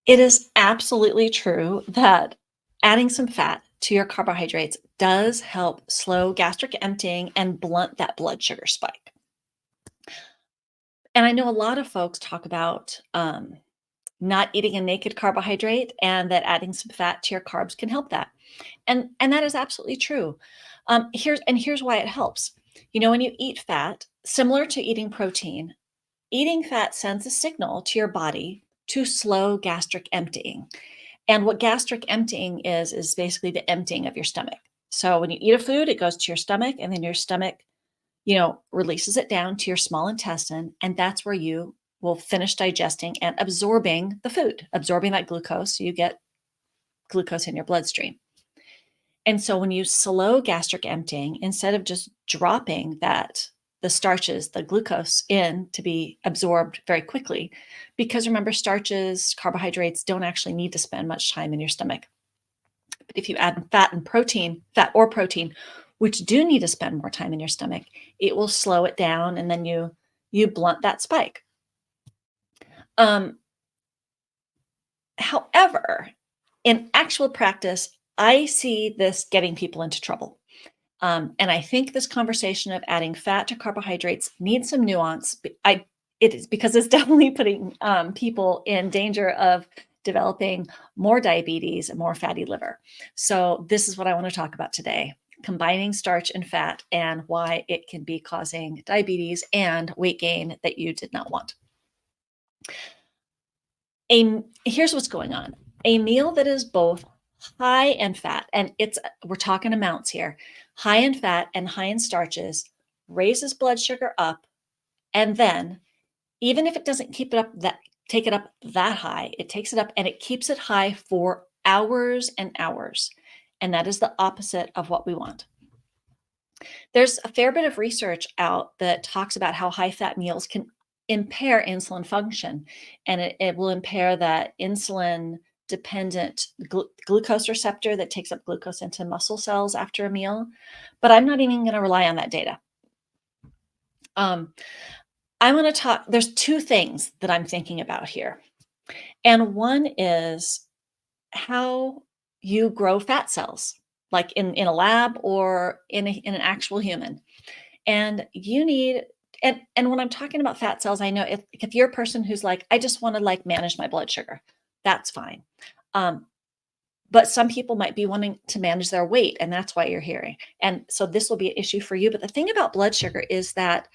It is absolutely true that adding some fat to your carbohydrates does help slow gastric emptying and blunt that blood sugar spike. And I know a lot of folks talk about not eating a naked carbohydrate and that adding some fat to your carbs can help that. And that is absolutely true. Here's why it helps. When you eat fat, similar to eating protein, eating fat sends a signal to your body to slow gastric emptying. And what gastric emptying is basically the emptying of your stomach. So when you eat a food, it goes to your stomach, and then your stomach, releases it down to your small intestine, and that's where you will finish digesting and absorbing the food, absorbing that glucose. So you get glucose in your bloodstream. And so when you slow gastric emptying, instead of just dropping the starches, the glucose in to be absorbed very quickly, because remember, starches, carbohydrates don't actually need to spend much time in your stomach. But if you add fat or protein, which do need to spend more time in your stomach, it will slow it down, and then you blunt that spike. Um, However, in actual practice, I see this getting people into trouble. And I think this conversation of adding fat to carbohydrates needs some nuance. It is because it's definitely putting people in danger of developing more diabetes and more fatty liver. So this is what I want to talk about today: combining starch and fat and why it can be causing diabetes and weight gain that you did not want. Here's what's going on. A meal that is both high in fat, and we're talking amounts here, high in fat and high in starches, raises blood sugar up, and then even if it doesn't take it up that high, it takes it up and it keeps it high for hours and hours. And that is the opposite of what we want. There's a fair bit of research out that talks about how high fat meals can impair insulin function, and it will impair that insulin dependent glucose receptor that takes up glucose into muscle cells after a meal. But I'm not even going to rely on that data. I'm going to talk, there's two things that I'm thinking about here. And one is how you grow fat cells, like in a lab or in an actual human. And you need, and when I'm talking about fat cells, I know if you're a person who's like, I just want to like manage my blood sugar, that's fine. But some people might be wanting to manage their weight, and that's why you're hearing. And so this will be an issue for you. But the thing about blood sugar is that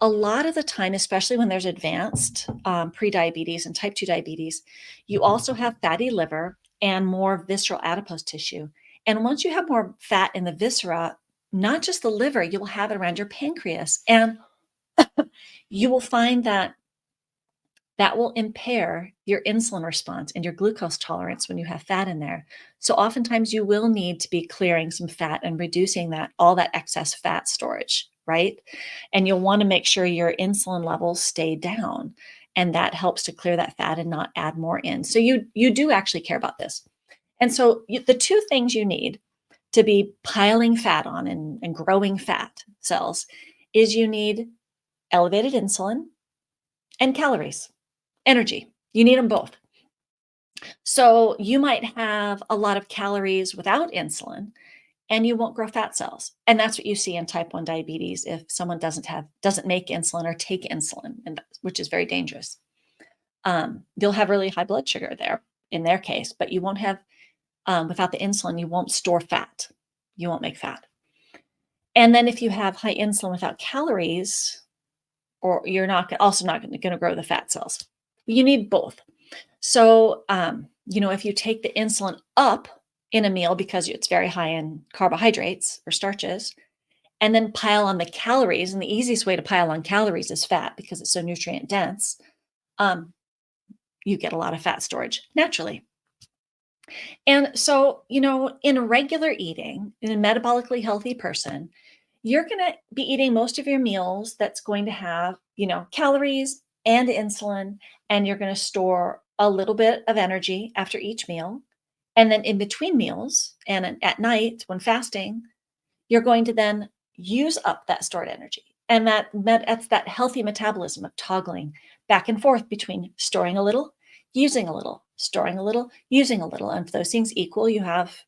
a lot of the time, especially when there's advanced pre-diabetes and type 2 diabetes, you also have fatty liver and more visceral adipose tissue. And once you have more fat in the viscera, not just the liver, you will have it around your pancreas. And you will find that that will impair your insulin response and your glucose tolerance when you have fat in there. So oftentimes you will need to be clearing some fat and reducing all that excess fat storage, right? And you'll want to make sure your insulin levels stay down, and that helps to clear that fat and not add more in. So you do actually care about this. And so the two things you need to be piling fat on and growing fat cells is you need elevated insulin and calories, energy. You need them both. So you might have a lot of calories without insulin, and you won't grow fat cells. And that's what you see in type 1 diabetes if someone doesn't make insulin or take insulin, which is very dangerous. They'll have really high blood sugar there in their case, but you won't have, without the insulin, you won't store fat. You won't make fat. And then if you have high insulin without calories, or you're also not going to grow the fat cells. You need both. So, if you take the insulin up in a meal because it's very high in carbohydrates or starches, and then pile on the calories, and the easiest way to pile on calories is fat because it's so nutrient dense, you get a lot of fat storage naturally. And so, in regular eating, in a metabolically healthy person, you're going to be eating most of your meals that's going to have, calories and insulin, and you're going to store a little bit of energy after each meal. And then in between meals and at night when fasting, you're going to then use up that stored energy. And that's that healthy metabolism of toggling back and forth between storing a little using a little, storing a little, using a little. And if those things equal,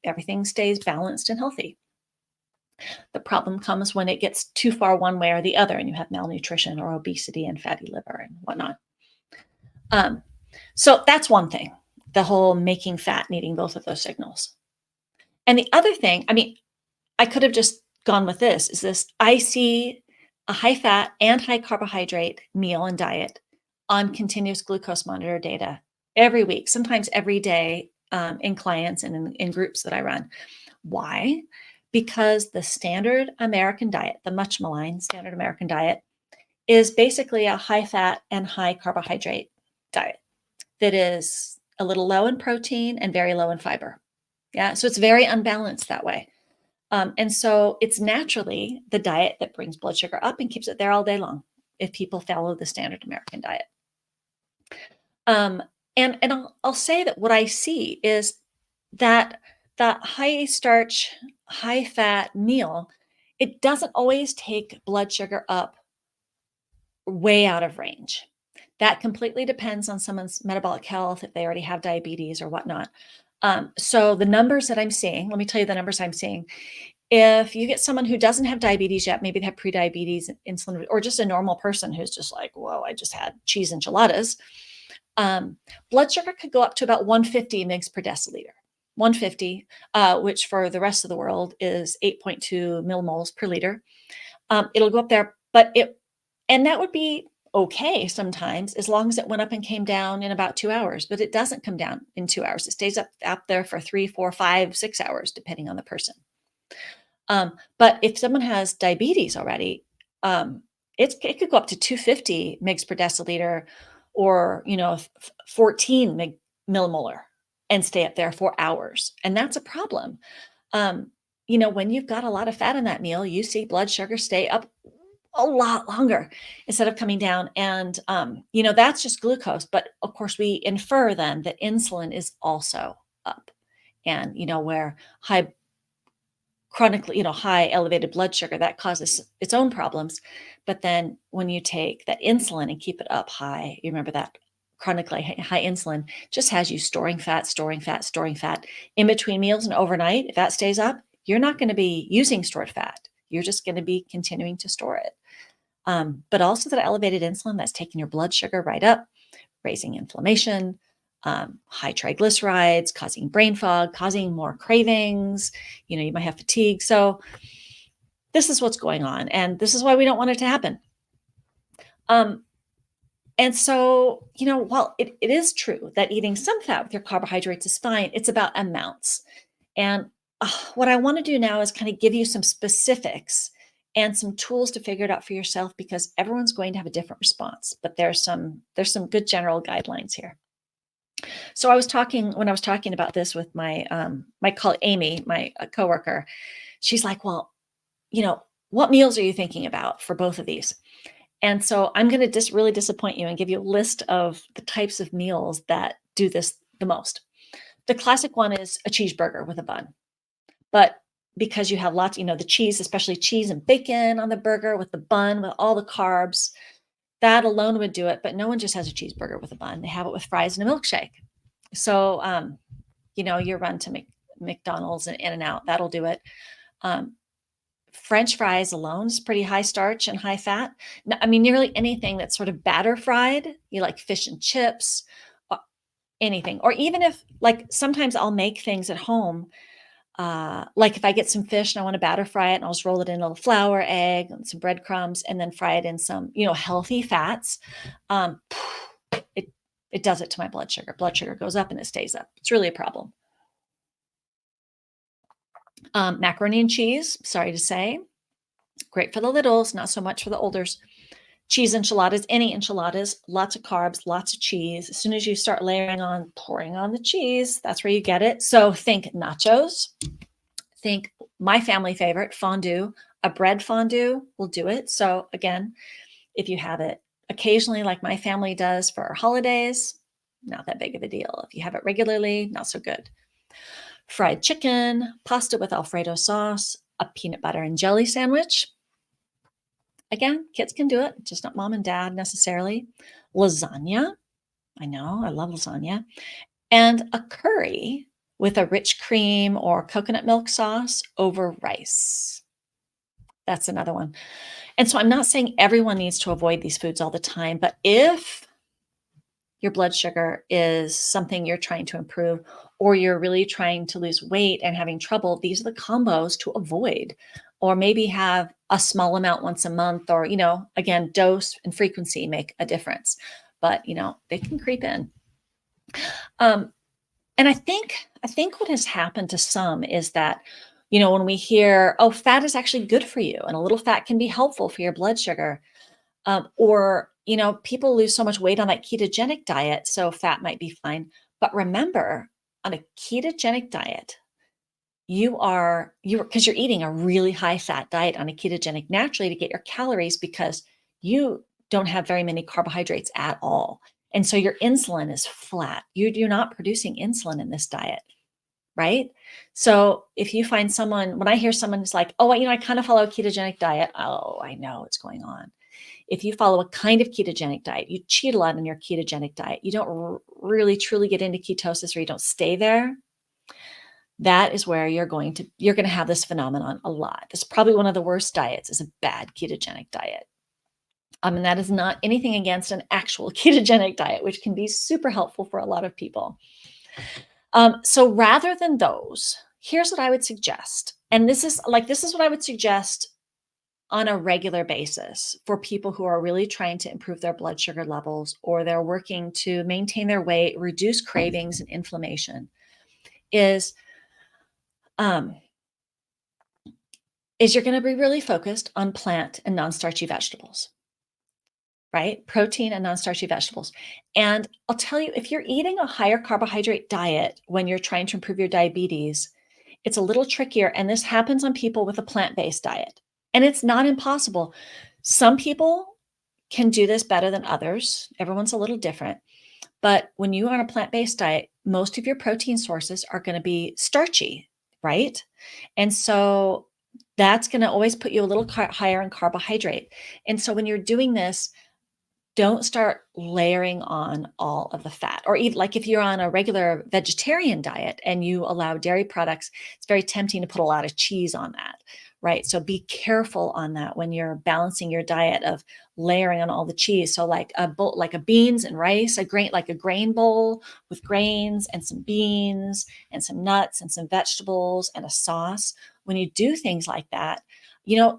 everything stays balanced and healthy. The problem comes when it gets too far one way or the other, and you have malnutrition or obesity and fatty liver and whatnot. Um, so that's one thing, the whole making fat, needing both of those signals. And the other thing, I mean, I could have just gone with this, is this I see a high fat and high carbohydrate meal and diet on continuous glucose monitor data every week, sometimes every day, in clients and in groups that I run. Why? Because the standard American diet, the much maligned standard American diet, is basically a high fat and high carbohydrate diet that is a little low in protein and very low in fiber. Yeah, so it's very unbalanced that way. And so it's naturally the diet that brings blood sugar up and keeps it there all day long if people follow the standard American diet. And I'll say that what I see is that the high starch, high fat meal, it doesn't always take blood sugar up way out of range. That completely depends on someone's metabolic health, if they already have diabetes or whatnot. So the numbers that I'm seeing, let me tell you the numbers I'm seeing. If you get someone who doesn't have diabetes yet, maybe they have prediabetes, insulin, or just a normal person who's just like, whoa, I just had cheese enchiladas. Blood sugar could go up to about 150 mg per deciliter. 150, which for the rest of the world is 8.2 millimoles per liter. It'll go up there, and that would be okay sometimes, as long as it went up and came down in about 2 hours, but it doesn't come down in 2 hours. It stays up there for 3, 4, 5, 6 hours, depending on the person. But if someone has diabetes already, it could go up to 250 mg per deciliter, or 14 millimolar, and stay up there for hours, and that's a problem. When you've got a lot of fat in that meal, you see blood sugar stay up a lot longer instead of coming down, and that's just glucose. But of course, we infer then that insulin is also up, and where chronically, high elevated blood sugar, that causes its own problems. But then when you take that insulin and keep it up high, you remember that chronically high insulin just has you storing fat, storing fat, storing fat in between meals and overnight. If that stays up, you're not going to be using stored fat. You're just going to be continuing to store it. But also that elevated insulin, that's taking your blood sugar right up, raising inflammation, high triglycerides, causing brain fog, causing more cravings. You might have fatigue. So this is what's going on, and this is why we don't want it to happen. And so, while it is true that eating some fat with your carbohydrates is fine, it's about amounts. And what I want to do now is kind of give you some specifics and some tools to figure it out for yourself, because everyone's going to have a different response. But there's some good general guidelines here. So when I was talking about this with my colleague Amy, my coworker, she's like, "Well, what meals are you thinking about for both of these?" And so I'm going to just really disappoint you and give you a list of the types of meals that do this the most. The classic one is a cheeseburger with a bun, but because you have lots, the cheese, especially cheese and bacon on the burger with the bun with all the carbs, that alone would do it. But no one just has a cheeseburger with a bun. They have it with fries and a milkshake. So, you run to McDonald's and In-N-Out, that'll do it. French fries alone is pretty high starch and high fat. I mean, nearly anything that's sort of batter fried, you like fish and chips, anything. Or even if, like, sometimes I'll make things at home. Like if I get some fish and I want to batter fry it, and I'll just roll it in a little flour, egg, and some breadcrumbs, and then fry it in some, healthy fats. It does it to my blood sugar. Blood sugar goes up and it stays up. It's really a problem. Macaroni and cheese, sorry to say, great for the littles, not so much for the olders. Cheese enchiladas, any enchiladas, lots of carbs, lots of cheese. As soon as you start pouring on the cheese, that's where you get it. So think nachos. Think my family favorite, fondue. A bread fondue will do it. So again, if you have it occasionally, like my family does for our holidays, not that big of a deal. If you have it regularly, not so good. Fried chicken, pasta with Alfredo sauce, a peanut butter and jelly sandwich. Again, kids can do it, just not mom and dad necessarily. Lasagna, I know, I love lasagna. And a curry with a rich cream or coconut milk sauce over rice. That's another one. And so I'm not saying everyone needs to avoid these foods all the time, but if your blood sugar is something you're trying to improve, or you're really trying to lose weight and having trouble, these are the combos to avoid. Or maybe have a small amount once a month, or, again, dose and frequency make a difference. But, they can creep in. Um, and I think what has happened to some is that, when we hear, oh, fat is actually good for you, and a little fat can be helpful for your blood sugar, or, people lose so much weight on that ketogenic diet, so fat might be fine. But remember, on a ketogenic diet, because you're eating a really high fat diet on a ketogenic naturally to get your calories, because you don't have very many carbohydrates at all. And so your insulin is flat. You're not producing insulin in this diet, right? So if you find someone, when I hear someone who's like, oh, I kind of follow a ketogenic diet, oh, I know what's going on. If you follow a kind of ketogenic diet, you cheat a lot on your ketogenic diet, you don't really truly get into ketosis, or you don't stay there, that is where you're going to have this phenomenon a lot. This is probably one of the worst diets, is a bad ketogenic diet. And that is not anything against an actual ketogenic diet, which can be super helpful for a lot of people. So rather than those, here's what I would suggest. And this is what I would suggest on a regular basis for people who are really trying to improve their blood sugar levels, or they're working to maintain their weight, reduce cravings and inflammation, is you're going to be really focused on plant and non-starchy vegetables, right? Protein and non-starchy vegetables. And I'll tell you, if you're eating a higher carbohydrate diet when you're trying to improve your diabetes, it's a little trickier. And this happens on people with a plant-based diet. And it's not impossible. Some people can do this better than others. Everyone's a little different. But when you are on a plant-based diet, most of your protein sources are going to be starchy, right? And so that's going to always put you a little higher in carbohydrate. And so when you're doing this, don't start layering on all of the fat. Or even like if you're on a regular vegetarian diet and you allow dairy products, it's very tempting to put a lot of cheese on that, right? So be careful on that when you're balancing your diet of layering on all the cheese. So like a bowl, like a beans and rice, like a grain bowl with grains and some beans and some nuts and some vegetables and a sauce. When you do things like that,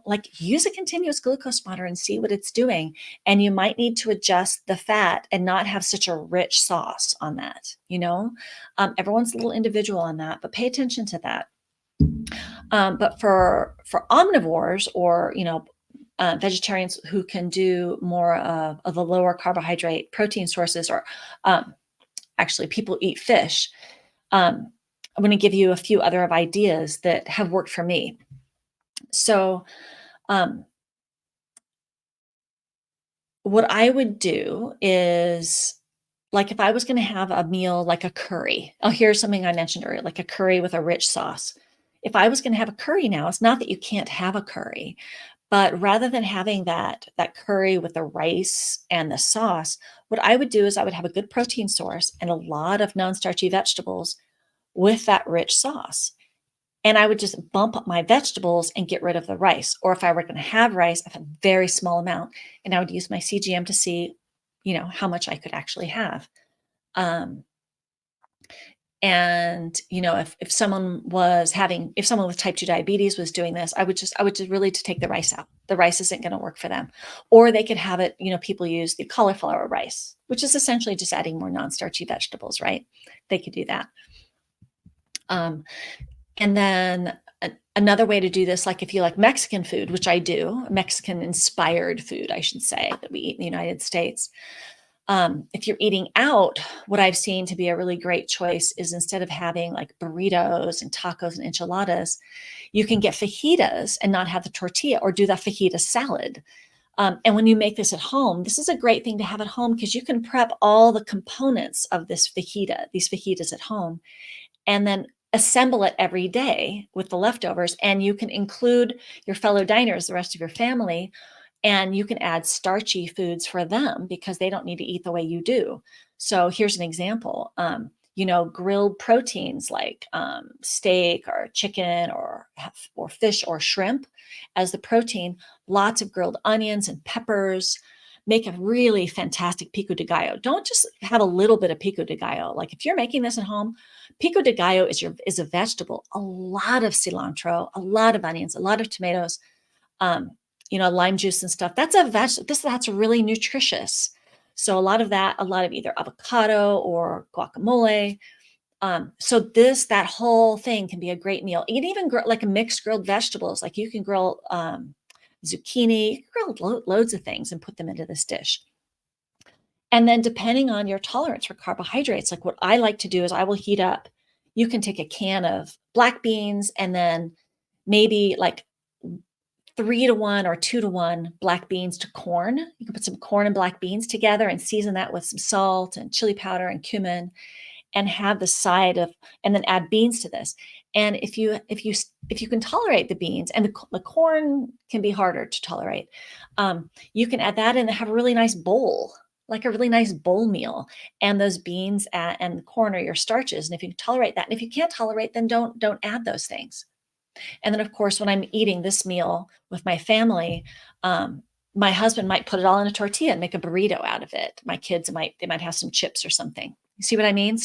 like use a continuous glucose monitor and see what it's doing. And you might need to adjust the fat and not have such a rich sauce on that. Everyone's a little individual on that, but pay attention to that. But for omnivores, or vegetarians who can do more of the lower carbohydrate protein sources, or actually people eat fish, I'm going to give you a few other ideas that have worked for me. So what I would do is, like, if I was going to have a meal like a curry, oh, here's something I mentioned earlier, like a curry with a rich sauce. If I was going to have a curry now, it's not that you can't have a curry, but rather than having that curry with the rice and the sauce, what I would do is I would have a good protein source and a lot of non-starchy vegetables with that rich sauce. And I would just bump up my vegetables and get rid of the rice. Or if I were going to have rice, I have a very small amount, and I would use my CGM to see, how much I could actually have. Um, and if someone with type 2 diabetes was doing this, I would just really to take the rice out. The rice isn't going to work for them. Or they could have it, people use the cauliflower rice, which is essentially just adding more non-starchy vegetables, right? They could do that. And then another way to do this, like if you like Mexican food, which I do, Mexican inspired food, I should say, that we eat in the United States. If you're eating out, what I've seen to be a really great choice is, instead of having like burritos and tacos and enchiladas, you can get fajitas and not have the tortilla, or do the fajita salad. And when you make this at home, this is a great thing to have at home, because you can prep all the components of these fajitas at home, and then assemble it every day with the leftovers. And you can include your fellow diners, the rest of your family, And you can add starchy foods for them because they don't need to eat the way you do. So here's an example. Grilled proteins like steak or chicken or fish or shrimp as the protein, lots of grilled onions and peppers make a really fantastic pico de gallo. Don't just have a little bit of pico de gallo. Like if you're making this at home, pico de gallo is a vegetable, a lot of cilantro, a lot of onions, a lot of tomatoes, um, lime juice and stuff. That's a vegetable. That's really nutritious. So a lot of that, a lot of either avocado or guacamole. That whole thing can be a great meal. You can even grill like a mixed grilled vegetables. Like you can grill zucchini, grill loads of things and put them into this dish. And then depending on your tolerance for carbohydrates, like what I like to do is I will heat up. You can take a can of black beans and then maybe like 3-to-1 or 2-to-1 black beans to corn. You can put some corn and black beans together and season that with some salt and chili powder and cumin and have the side of, and then add beans to this. And if you can tolerate the beans, and the corn can be harder to tolerate, you can add that and have a really nice bowl, like a really nice bowl meal. And those beans and the corn are your starches. And if you tolerate that, and if you can't tolerate, then don't add those things. And then, of course, when I'm eating this meal with my family, my husband might put it all in a tortilla and make a burrito out of it. My kids might have some chips or something. You see what I mean?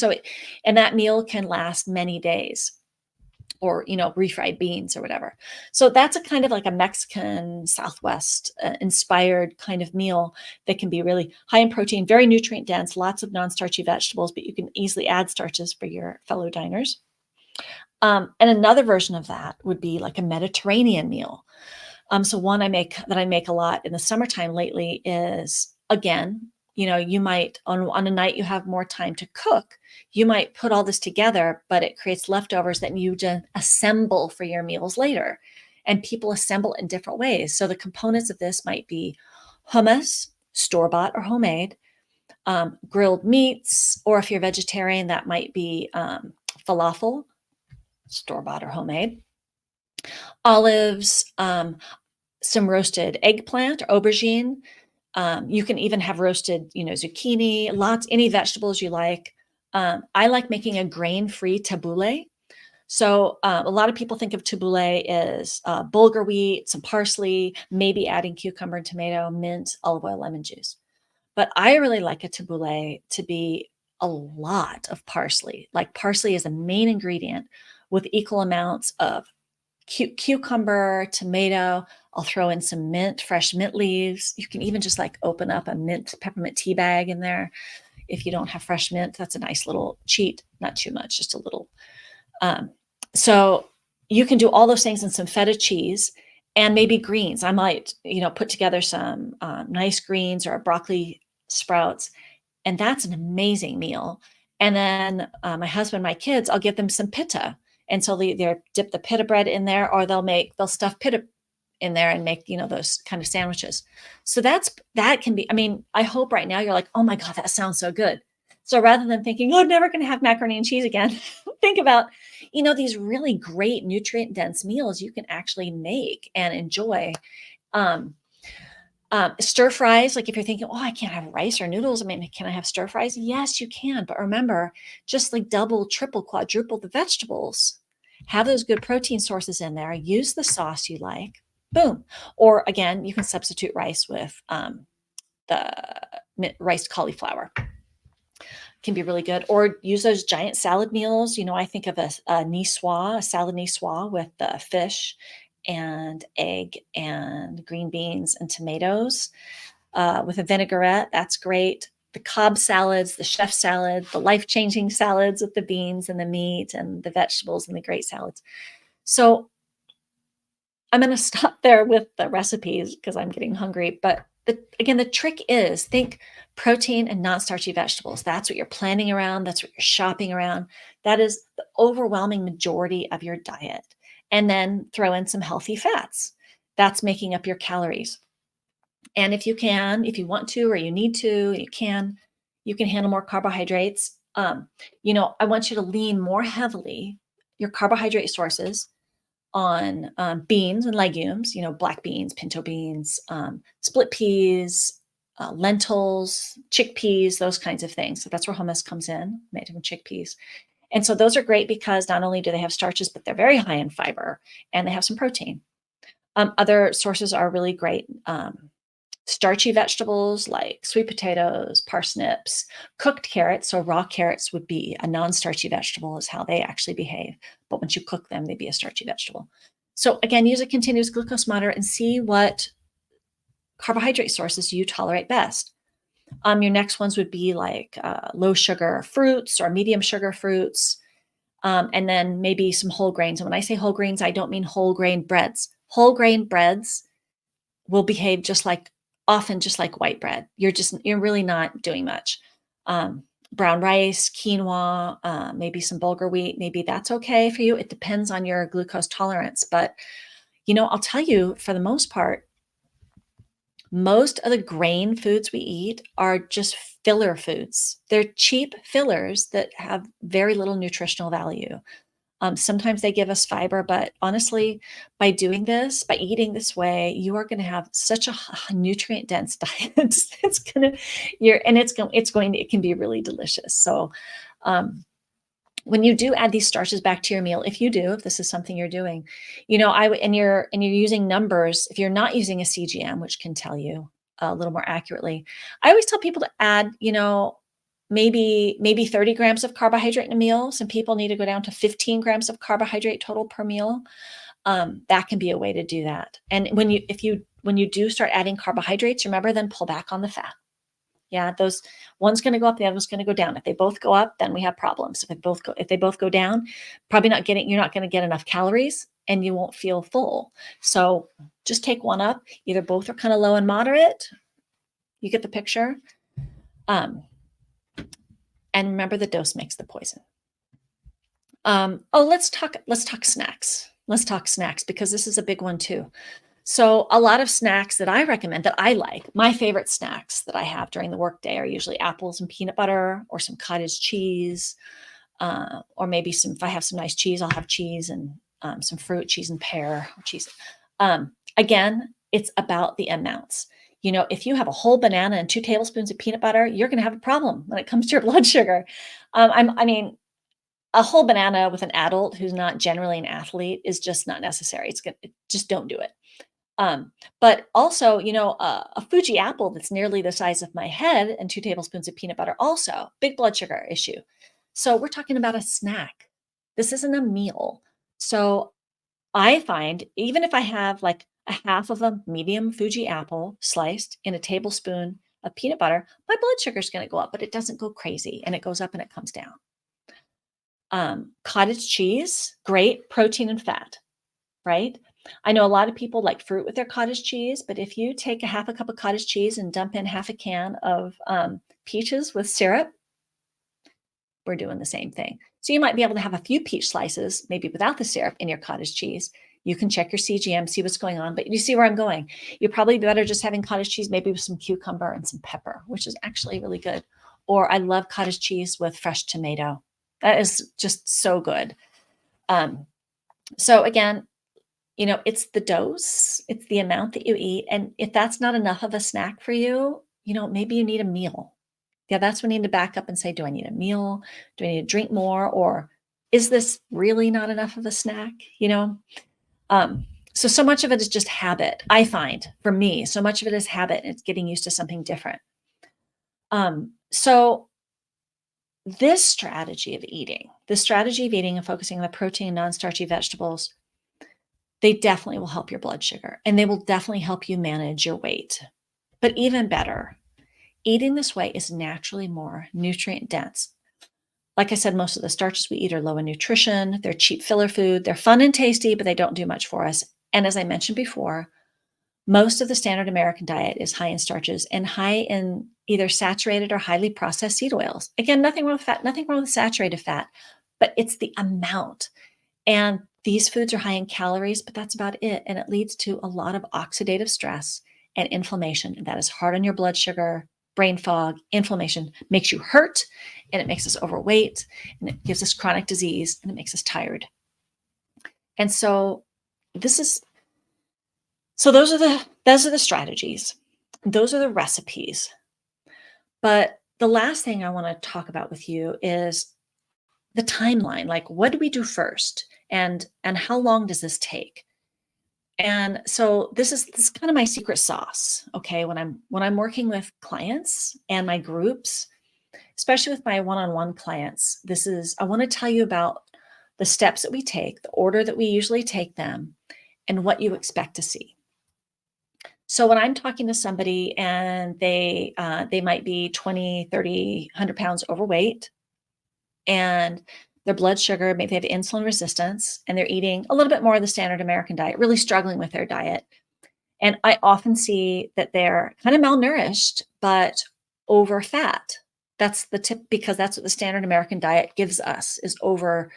And that meal can last many days, or refried beans or whatever. So that's a kind of like a Mexican Southwest inspired kind of meal that can be really high in protein, very nutrient dense, lots of non-starchy vegetables, but you can easily add starches for your fellow diners. And another version of that would be like a Mediterranean meal. So one I make a lot in the summertime lately is, again, you might on a night you have more time to cook, you might put all this together, but it creates leftovers that you just assemble for your meals later. And people assemble in different ways. So the components of this might be hummus, store-bought or homemade, grilled meats, or if you're vegetarian, that might be falafel, store-bought or homemade, olives, some roasted eggplant or aubergine. You can even have roasted, zucchini, any vegetables you like. I like making a grain-free tabbouleh. So a lot of people think of tabbouleh as bulgur wheat, some parsley, maybe adding cucumber and tomato, mint, olive oil, lemon juice. But I really like a tabbouleh to be a lot of parsley. Like parsley is the main ingredient with equal amounts of cucumber, tomato. I'll throw in some mint, fresh mint leaves. You can even just like open up a mint peppermint tea bag in there. If you don't have fresh mint, that's a nice little cheat. Not too much, just a little. So you can do all those things and some feta cheese and maybe greens. I might, put together some nice greens or broccoli sprouts, and that's an amazing meal. And then my husband, my kids, I'll give them some pita. And so they dip the pita bread in there, or they'll stuff pita in there and make, those kind of sandwiches. So that can be, I hope right now you're like, oh my God, that sounds so good. So rather than thinking, oh, I'm never going to have macaroni and cheese again, think about, these really great nutrient dense meals you can actually make and enjoy. Stir fries, like if you're thinking, oh, I can't have rice or noodles, can I have stir fries? Yes, you can. But remember, just like double, triple, quadruple the vegetables. Have those good protein sources in there. Use the sauce you like. Boom. Or again, you can substitute rice with the riced cauliflower. Can be really good. Or use those giant salad meals. I think of a niçoise, a salad niçoise with fish and egg and green beans and tomatoes with a vinaigrette. That's great. The Cobb salads, the chef salad, the life-changing salads with the beans and the meat and the vegetables and the great salads. So I'm going to stop there with the recipes because I'm getting hungry. But again, the trick is think protein and non-starchy vegetables. That's what you're planning around. That's what you're shopping around. That is the overwhelming majority of your diet. And then throw in some healthy fats. That's making up your calories. And if you want to, or you need to, you can handle more carbohydrates. I want you to lean more heavily your carbohydrate sources on beans and legumes, black beans, pinto beans, split peas, lentils, chickpeas, those kinds of things. So that's where hummus comes in, made from chickpeas. And so those are great because not only do they have starches, but they're very high in fiber and they have some protein. Other sources are really great. Starchy vegetables like sweet potatoes, parsnips, cooked carrots. So raw carrots would be a non-starchy vegetable is how they actually behave. But once you cook them, they'd be a starchy vegetable. So again, use a continuous glucose monitor and see what carbohydrate sources you tolerate best. Your next ones would be like low sugar fruits or medium sugar fruits. And then maybe some whole grains. And when I say whole grains, I don't mean whole grain breads. Whole grain breads will behave often just like white bread. You're really not doing much. Brown rice, quinoa, maybe some bulgur wheat, maybe that's okay for you. It depends on your glucose tolerance. But, I'll tell you, for the most part, most of the grain foods we eat are just filler foods. They're cheap fillers that have very little nutritional value. Sometimes they give us fiber, but honestly, by eating this way, you are going to have such a nutrient dense diet. It can be really delicious. So, when you do add these starches back to your meal, if this is something you're doing, and you're using numbers, if you're not using a CGM, which can tell you a little more accurately, I always tell people to add, maybe 30 grams of carbohydrate in a meal. Some people need to go down to 15 grams of carbohydrate total per meal. That can be a way to do that. And when you do start adding carbohydrates, remember, then pull back on the fat. Yeah, those one's going to go up, the other one's going to go down. If they both go up, then we have problems. If they both go down, you're not going to get enough calories and you won't feel full. So just take one up. Either both are kind of low and moderate. You get the picture. And remember, the dose makes the poison. Let's talk snacks. Let's talk snacks because this is a big one too. So a lot of snacks that I recommend that I like, my favorite snacks that I have during the workday are usually apples and peanut butter or some cottage cheese, or maybe if I have some nice cheese, I'll have cheese and some fruit, cheese and pear cheese. Again, it's about the amounts. If you have a whole banana and 2 tablespoons of peanut butter, you're going to have a problem when it comes to your blood sugar. A whole banana with an adult who's not generally an athlete is just not necessary. Just don't do it. But also, a Fuji apple that's nearly the size of my head and 2 tablespoons of peanut butter, also big blood sugar issue. So we're talking about a snack. This isn't a meal. So I find even if I have like a half of a medium Fuji apple sliced in a tablespoon of peanut butter, my blood sugar is going to go up, but it doesn't go crazy, and it goes up and it comes down. Cottage cheese, great protein and fat, right? I know a lot of people like fruit with their cottage cheese, but if you take a half a cup of cottage cheese and dump in half a can of peaches with syrup, we're doing the same thing. So you might be able to have a few peach slices, maybe without the syrup, in your cottage cheese. You can check your CGM, see what's going on, but you see where I'm going. You're probably better just having cottage cheese, maybe with some cucumber and some pepper, which is actually really good. Or I love cottage cheese with fresh tomato. That is just so good. So again, it's the dose, it's the amount that you eat. And if that's not enough of a snack for you, maybe you need a meal. Yeah, that's when you need to back up and say, do I need a meal? Do I need to drink more? Or is this really not enough of a snack? So much of it is just habit. I find for me, so much of it is habit, and it's getting used to something different. So this strategy of eating and focusing on the protein and non-starchy vegetables, they definitely will help your blood sugar, and they will definitely help you manage your weight. But even better, eating this way is naturally more nutrient dense. Like I said, most of the starches we eat are low in nutrition. They're cheap filler food. They're fun and tasty, but they don't do much for us. And as I mentioned before, most of the standard American diet is high in starches and high in either saturated or highly processed seed oils. Again, nothing wrong with fat, nothing wrong with saturated fat, but it's the amount. And these foods are high in calories, but that's about it. And it leads to a lot of oxidative stress and inflammation. And that is hard on your blood sugar, brain fog, inflammation, makes you hurt, and it makes us overweight, and it gives us chronic disease, and it makes us tired. And so this is so those are the strategies. Those are the recipes. But the last thing I want to talk about with you is the timeline. Like, what do we do first? And how long does this take? And so this is kind of my secret sauce, okay? When I'm working with clients and my groups, especially with my one-on-one clients, this is I want to tell you about the steps that we take, the order that we usually take them, and what you expect to see. So when I'm talking to somebody and they might be 20, 30, 100 pounds overweight, and their blood sugar, maybe they have insulin resistance, and they're eating a little bit more of the standard American diet, really struggling with their diet. And I often see that they're kind of malnourished, but over fat. That's the tip, because that's what the standard American diet gives us, is over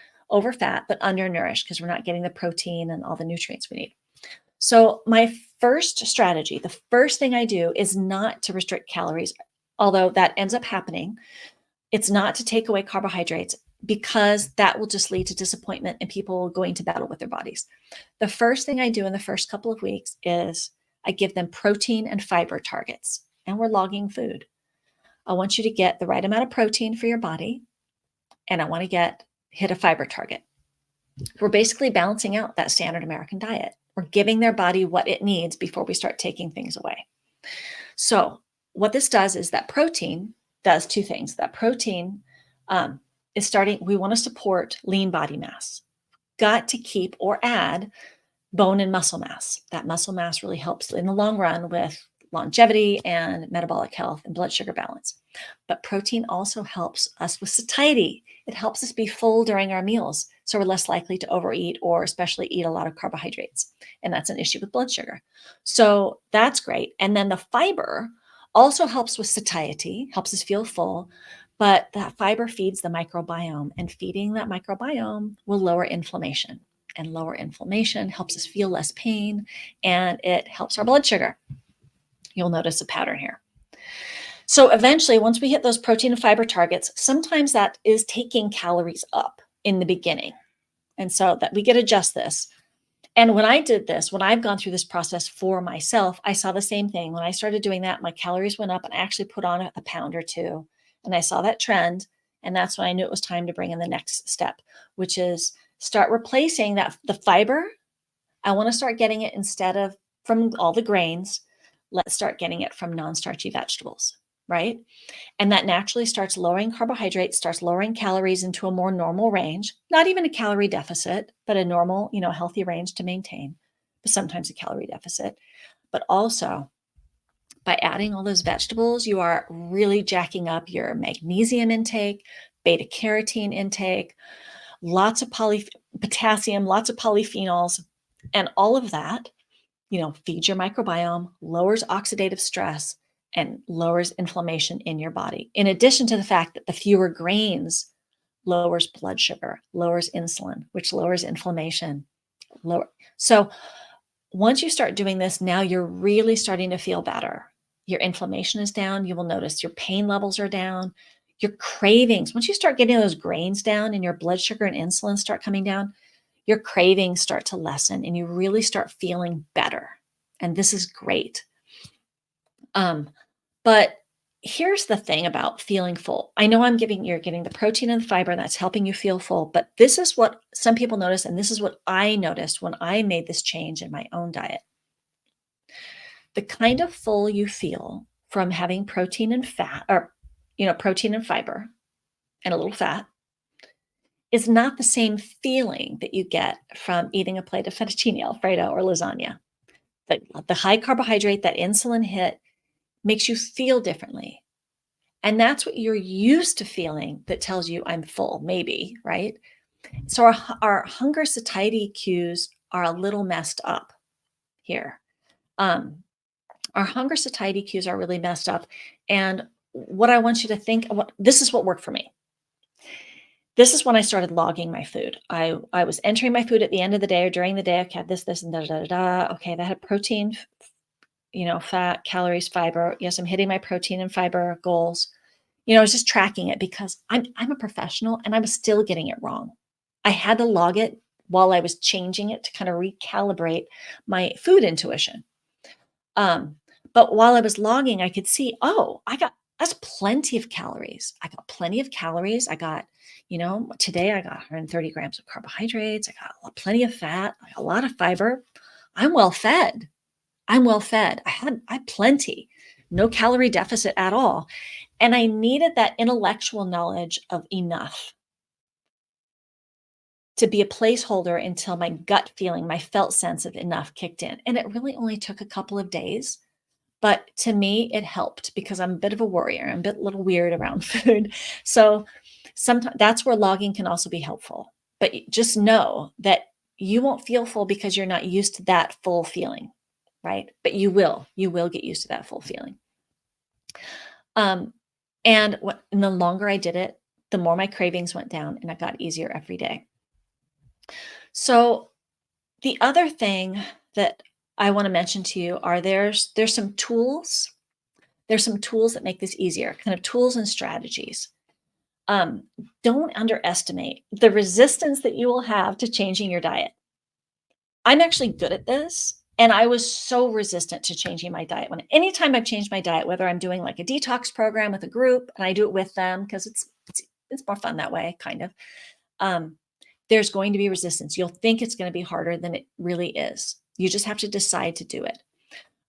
fat, but undernourished, because we're not getting the protein and all the nutrients we need. So my first strategy, the first thing I do is not to restrict calories, although that ends up happening. It's not to take away carbohydrates, because that will just lead to disappointment and people going to battle with their bodies. The first thing I do in the first couple of weeks is I give them protein and fiber targets, and we're logging food. I want you to get the right amount of protein for your body, and I want to hit a fiber target. We're basically balancing out that standard American diet. We're giving their body what it needs before we start taking things away. So what this does is that protein does two things. That protein we want to support lean body mass. Got to keep or add bone and muscle mass. That muscle mass really helps in the long run with longevity and metabolic health and blood sugar balance. But protein also helps us with satiety. It helps us be full during our meals, so we're less likely to overeat or especially eat a lot of carbohydrates. And that's an issue with blood sugar. So that's great. And then the fiber also helps with satiety, helps us feel full, but that fiber feeds the microbiome, and feeding that microbiome will lower inflammation. And lower inflammation helps us feel less pain, and it helps our blood sugar. You'll notice a pattern here. So eventually, once we hit those protein and fiber targets, sometimes that is taking calories up in the beginning. And so that we get to adjust this. And when I did this, when I've gone through this process for myself, I saw the same thing. When I started doing that, my calories went up, and I actually put on a pound or two. And I saw that trend. And that's when I knew it was time to bring in the next step, which is start replacing the fiber. I want to start getting it, instead of from all the grains, let's start getting it from non-starchy vegetables, right? And that naturally starts lowering carbohydrates, starts lowering calories into a more normal range, not even a calorie deficit, but a normal, healthy range to maintain, but sometimes a calorie deficit. But also, by adding all those vegetables, you are really jacking up your magnesium intake, beta carotene intake, lots of potassium, lots of polyphenols, and all of that, feeds your microbiome, lowers oxidative stress, and lowers inflammation in your body. In addition to the fact that the fewer grains lowers blood sugar, lowers insulin, which lowers inflammation. So once you start doing this, now you're really starting to feel better. Your inflammation is down. You will notice your pain levels are down. Your cravings, once you start getting those grains down and your blood sugar and insulin start coming down, your cravings start to lessen and you really start feeling better. And this is great. But here's the thing about feeling full. I know you're getting the protein and the fiber, and that's helping you feel full. But this is what some people notice, and this is what I noticed when I made this change in my own diet. The kind of full you feel from having protein and fat, or protein and fiber and a little fat, is not the same feeling that you get from eating a plate of fettuccine alfredo or lasagna. The high carbohydrate, that insulin hit, makes you feel differently. And that's what you're used to feeling that tells you I'm full, maybe, right? So our hunger satiety cues are a little messed up here. Our hunger satiety cues are really messed up. And what I want you to think, this is what worked for me. This is when I started logging my food. I was entering my food at the end of the day or during the day. Okay, this, and da, da, da, da. Okay, that had protein, fat, calories, fiber. Yes, I'm hitting my protein and fiber goals. I was just tracking it because I'm a professional and I was still getting it wrong. I had to log it while I was changing it to kind of recalibrate my food intuition. Um, but while I was logging, I could see, oh, that's plenty of calories. I got plenty of calories. I got, today I got 130 grams of carbohydrates. I got plenty of fat. I got a lot of fiber. I'm well fed. I'm well fed. I had plenty, no calorie deficit at all. And I needed that intellectual knowledge of enough to be a placeholder until my gut feeling, my felt sense of enough kicked in. And it really only took a couple of days. But to me, it helped because I'm a bit of a worrier. I'm a little weird around food. So sometimes that's where logging can also be helpful. But just know that you won't feel full because you're not used to that full feeling, right? But you will. You will get used to that full feeling. And the longer I did it, the more my cravings went down and it got easier every day. So the other thing that I want to mention to you are there's some tools. There's some tools that make this easier, kind of tools and strategies. Don't underestimate the resistance that you will have to changing your diet. I'm actually good at this. And I was so resistant to changing my diet. Anytime I've changed my diet, whether I'm doing like a detox program with a group and I do it with them because it's more fun that way, kind of. There's going to be resistance. You'll think it's going to be harder than it really is. You just have to decide to do it.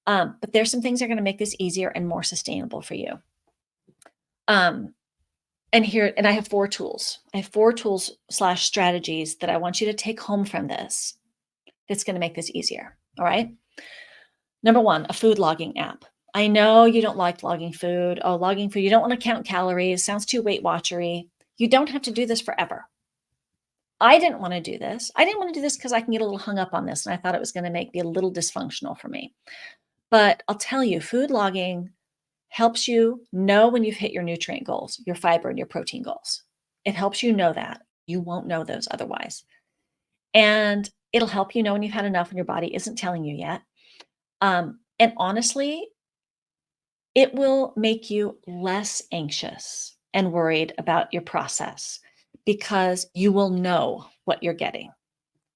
But there's some things that are going to make this easier and more sustainable for you. And I have 4 tools. I have 4 tools / strategies that I want you to take home from this. That's going to make this easier. All right. Number 1, a food logging app. I know you don't like logging food. Oh, logging food. You don't want to count calories. Sounds too Weight Watchery. You don't have to do this forever. I didn't want to do this. I didn't want to do this because I can get a little hung up on this. And I thought it was going to be a little dysfunctional for me. But I'll tell you, food logging helps you know when you've hit your nutrient goals, your fiber and your protein goals. It helps you know that. You won't know those otherwise. And it'll help you know when you've had enough and your body isn't telling you yet. And honestly, it will make you less anxious and worried about your process because you will know what you're getting.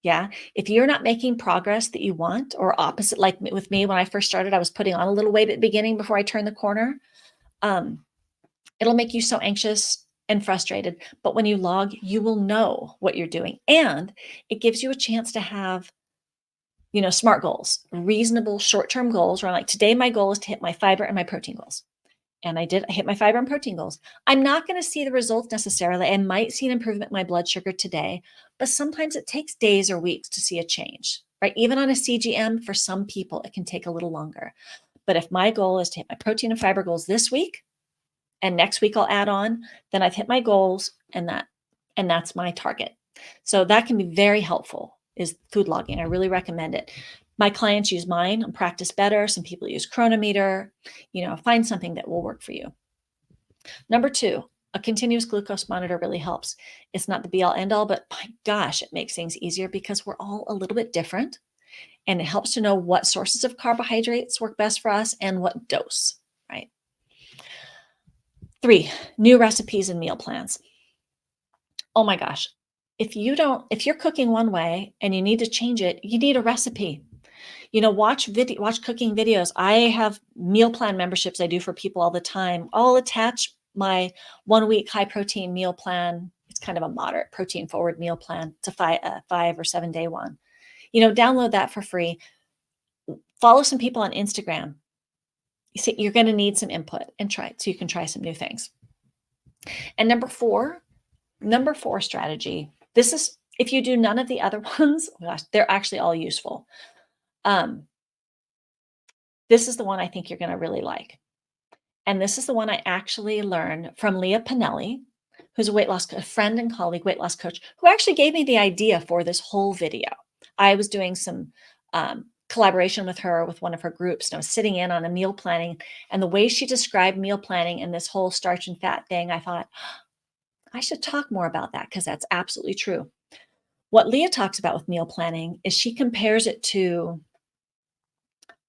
Yeah. If you're not making progress that you want, or opposite, like with me, when I first started, I was putting on a little weight at the beginning before I turned the corner. It'll make you so anxious and frustrated. But when you log, you will know what you're doing. And it gives you a chance to have, smart goals, reasonable short-term goals where I'm like, today my goal is to hit my fiber and my protein goals. And I hit my fiber and protein goals. I'm not going to see the results necessarily. I might see an improvement in my blood sugar today, but sometimes it takes days or weeks to see a change, right? Even on a CGM, for some people, it can take a little longer. But if my goal is to hit my protein and fiber goals this week, and next week I'll add on, then I've hit my goals, and that's my target. So that can be very helpful, is food logging. I really recommend it. My clients use mine on Practice Better. Some people use Chronometer. Find something that will work for you. Number 2, a continuous glucose monitor really helps. It's not the be all end all, but my gosh, it makes things easier because we're all a little bit different. And it helps to know what sources of carbohydrates work best for us and what dose, right? 3, new recipes and meal plans. Oh my gosh. If you're cooking one way and you need to change it, you need a recipe. Watch cooking videos. I have meal plan memberships I do for people all the time. I'll attach my 1-week high protein meal plan. It's kind of a moderate protein forward meal plan. It's a 5 or 7 day one. Download that for free. Follow some people on Instagram. You see, you're going to need some input and try it so you can try some new things. And number 4 strategy. This is, if you do none of the other ones, gosh, they're actually all useful. This is the one I think you're going to really like. And this is the one I actually learned from Leah Pinelli, who's a friend and colleague weight loss coach, who actually gave me the idea for this whole video. I was doing some collaboration with her with one of her groups, and I was sitting in on a meal planning, and the way she described meal planning and this whole starch and fat thing, I thought, I should talk more about that because that's absolutely true. What Leah talks about with meal planning is she compares it to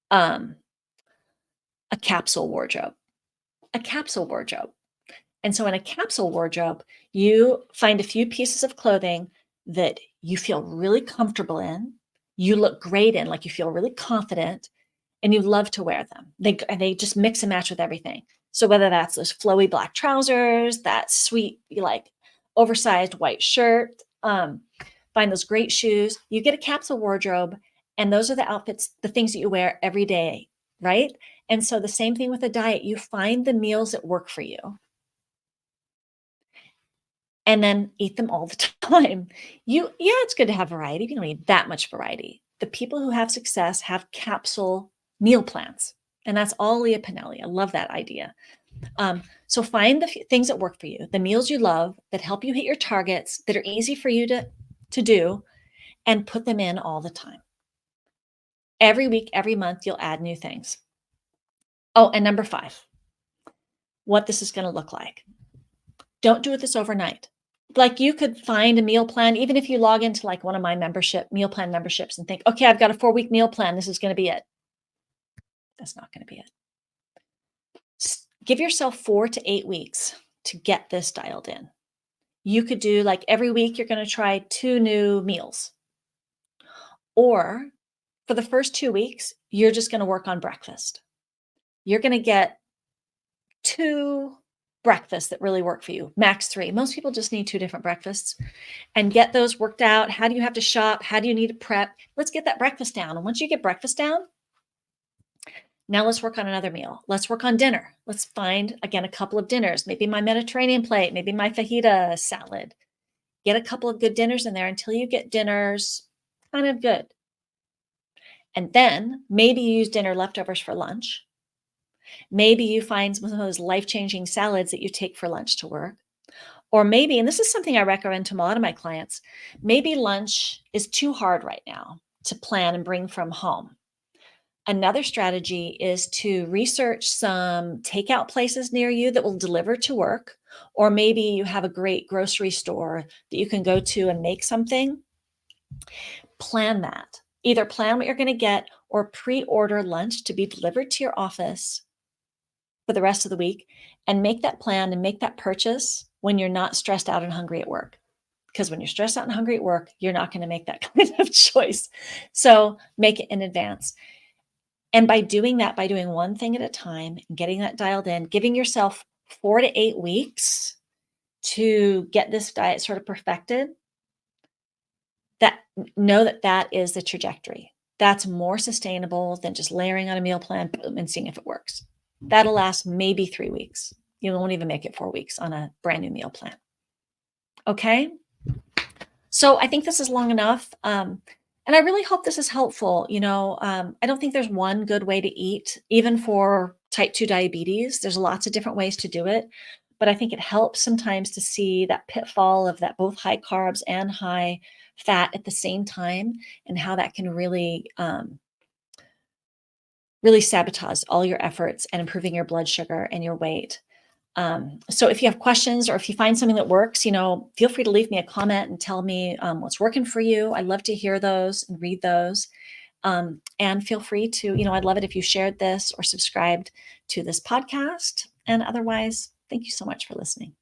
a capsule wardrobe. A capsule wardrobe. And so in a capsule wardrobe, you find a few pieces of clothing that you feel really comfortable in, you look great in, like you feel really confident, and you love to wear them. They just mix and match with everything. So whether that's those flowy black trousers, that sweet, like oversized white shirt, find those great shoes, you get a capsule wardrobe, and those are the outfits, the things that you wear every day, right? And so the same thing with a diet, you find the meals that work for you and then eat them all the time. Yeah, it's good to have variety. You don't need that much variety. The people who have success have capsule meal plans. And that's all Leah Pinelli. I love that idea. So find the things that work for you, the meals you love that help you hit your targets, that are easy for you to do, and put them in all the time. Every week, every month, you'll add new things. Oh, and number 5, what this is going to look like. Don't do this overnight. Like you could find a meal plan, even if you log into like one of my meal plan memberships and think, okay, I've got a 4-week meal plan. This is going to be it. That's not going to be it. Give yourself 4 to 8 weeks to get this dialed in. You could do like every week, you're going to try 2 new meals. Or for the first 2 weeks, you're just going to work on breakfast. You're going to get 2 breakfasts that really work for you, max 3. Most people just need 2 different breakfasts and get those worked out. How do you have to shop? How do you need to prep? Let's get that breakfast down. And once you get breakfast down, now let's work on another meal. Let's work on dinner. Let's find, again, a couple of dinners, maybe my Mediterranean plate, maybe my fajita salad. Get a couple of good dinners in there until you get dinners kind of good. And then maybe you use dinner leftovers for lunch. Maybe you find some of those life-changing salads that you take for lunch to work. Or maybe, and this is something I recommend to a lot of my clients, maybe lunch is too hard right now to plan and bring from home. Another strategy is to research some takeout places near you that will deliver to work. Or maybe you have a great grocery store that you can go to and make something. Plan that. Either plan what you're going to get or pre-order lunch to be delivered to your office for the rest of the week and make that plan and make that purchase when you're not stressed out and hungry at work. Because when you're stressed out and hungry at work, you're not going to make that kind of choice. So make it in advance. And by doing that, by doing one thing at a time and getting that dialed in, giving yourself 4 to 8 weeks to get this diet sort of perfected, know that that is the trajectory. That's more sustainable than just layering on a meal plan and seeing if it works. That'll last maybe 3 weeks. You won't even make it 4 weeks on a brand new meal plan. Okay. So I think this is long enough. And I really hope this is helpful. I don't think there's one good way to eat, even for type 2 diabetes. There's lots of different ways to do it. But I think it helps sometimes to see that pitfall of that both high carbs and high fat at the same time and how that can really sabotage all your efforts and improving your blood sugar and your weight. So if you have questions or if you find something that works, feel free to leave me a comment and tell me what's working for you. I'd love to hear those and read those. And feel free to, I'd love it if you shared this or subscribed to this podcast. And otherwise, thank you so much for listening.